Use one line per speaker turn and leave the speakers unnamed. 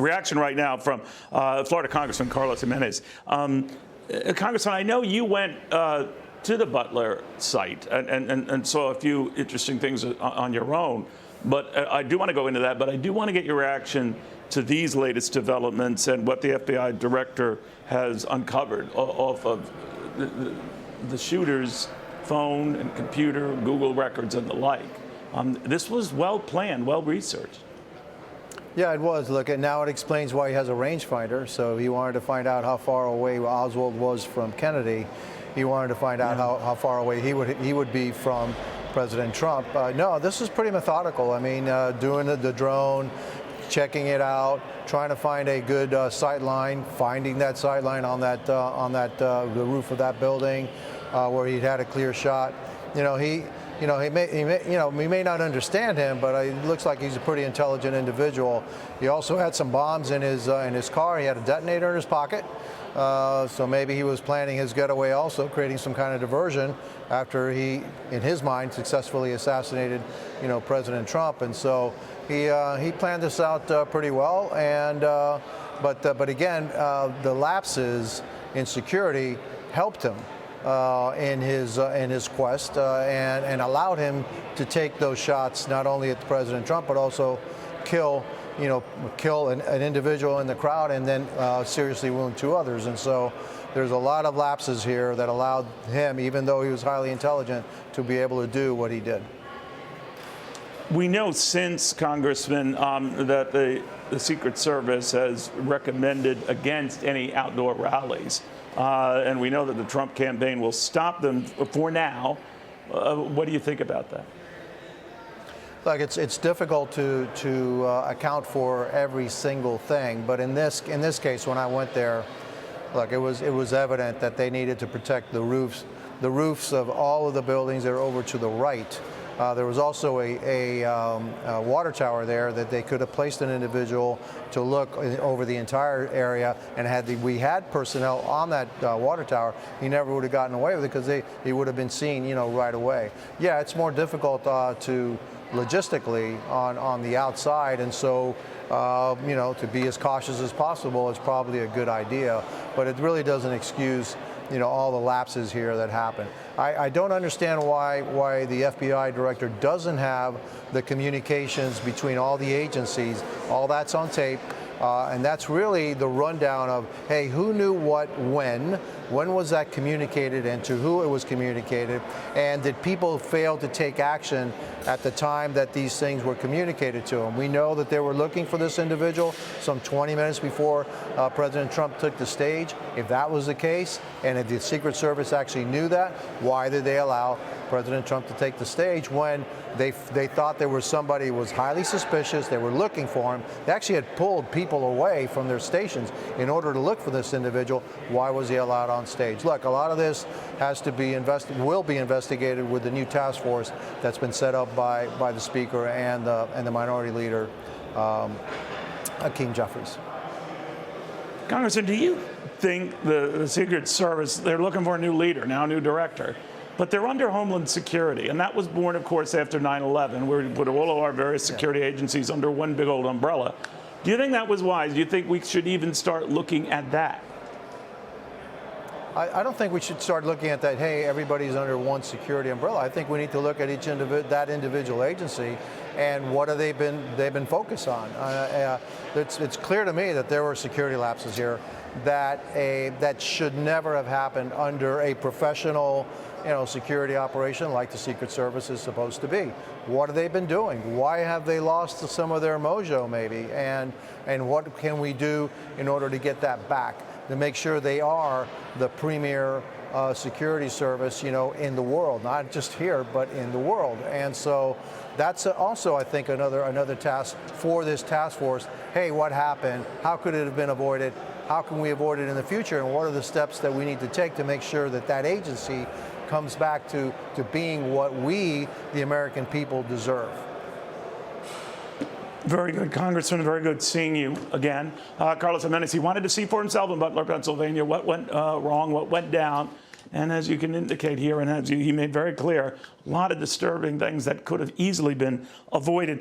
reaction right now from Florida Congressman Carlos Gimenez. Congressman, I know you went to the Butler site and saw a few interesting things on your own, but I do want to go into that, but I do want to get your reaction to these latest developments and what the FBI director has uncovered off of the shooter's phone and computer, Google records and the like. This was well planned, well researched.
Yeah, it was. Look, and now it explains why he has a rangefinder. So he wanted to find out how far away Oswald was from Kennedy. He wanted to find out how far away he would be from President Trump. No, this is pretty methodical. I mean, doing the drone, checking it out, trying to find a good sight line, finding that sight line on the roof of that building where he'd had a clear shot. We may not understand him, but it looks like he's a pretty intelligent individual. He also had some bombs in his car. He had a detonator in his pocket. So maybe he was planning his getaway also, creating some kind of diversion after he, in his mind, successfully assassinated, President Trump. And so he planned this out pretty well. And but again, the lapses in security helped him in his quest and allowed him to take those shots not only at President Trump but also kill an individual in the crowd and then seriously wound two others. And so there's a lot of lapses here that allowed him, even though he was highly intelligent, to be able to do what he did.
We know since, Congressman, that the Secret Service has recommended against any outdoor rallies. And we know that the Trump campaign will stop them for now. What do you think about that?
Look, it's difficult to account for every single thing, but in this case, when I went there, look, it was evident that they needed to protect the roofs of all of the buildings that are over to the right. There was also a water tower there that they could have placed an individual to look over the entire area, and we had personnel on that water tower, he never would have gotten away with it because he would have been seen, right away. Yeah, it's more difficult to logistically on the outside, and so to be as cautious as possible is probably a good idea, but it really doesn't excuse all the lapses here that happen. I don't understand why the FBI director doesn't have the communications between all the agencies. All that's on tape. And that's really the rundown of, hey, who knew what when was that communicated, and to who it was communicated, and did people fail to take action at the time that these things were communicated to them? We know that they were looking for this individual some 20 minutes before President Trump took the stage. If that was the case, and if the Secret Service actually knew that, why did they allow President Trump to take the stage when they thought there was somebody who was highly suspicious? They were looking for him. They actually had pulled people away from their stations in order to look for this individual. Why was he allowed on stage? Look, a lot of this has to be will be investigated with the new task force that's been set up by the Speaker and the Minority Leader, Hakeem Jeffries.
Congressman, do you think the Secret Service, they're looking for a new leader, now a new director, but they're under Homeland Security, and that was born, of course, after 9/11, where we put all of our various security agencies under one big old umbrella. Do you think that was wise? Do you think we should even start looking at that?
I don't think we should start looking at that, hey, everybody's under one security umbrella. I think we need to look at that individual agency and what have they've been focused on. It's clear to me that there were security lapses here that should never have happened under a professional security operation like the Secret Service is supposed to be. What have they been doing? Why have they lost some of their mojo, maybe? And what can we do in order to get that back, to make sure they are the premier security service, in the world, not just here, but in the world. And so that's also, I think, another task for this task force. Hey, what happened? How could it have been avoided? How can we avoid it in the future? And what are the steps that we need to take to make sure that agency comes back to being what we, the American people, deserve?
Very good, Congressman. Very good seeing you again. Carlos Gimenez, he wanted to see for himself in Butler, Pennsylvania, what went wrong, what went down. And as you can indicate here, and as he made very clear, a lot of disturbing things that could have easily been avoided.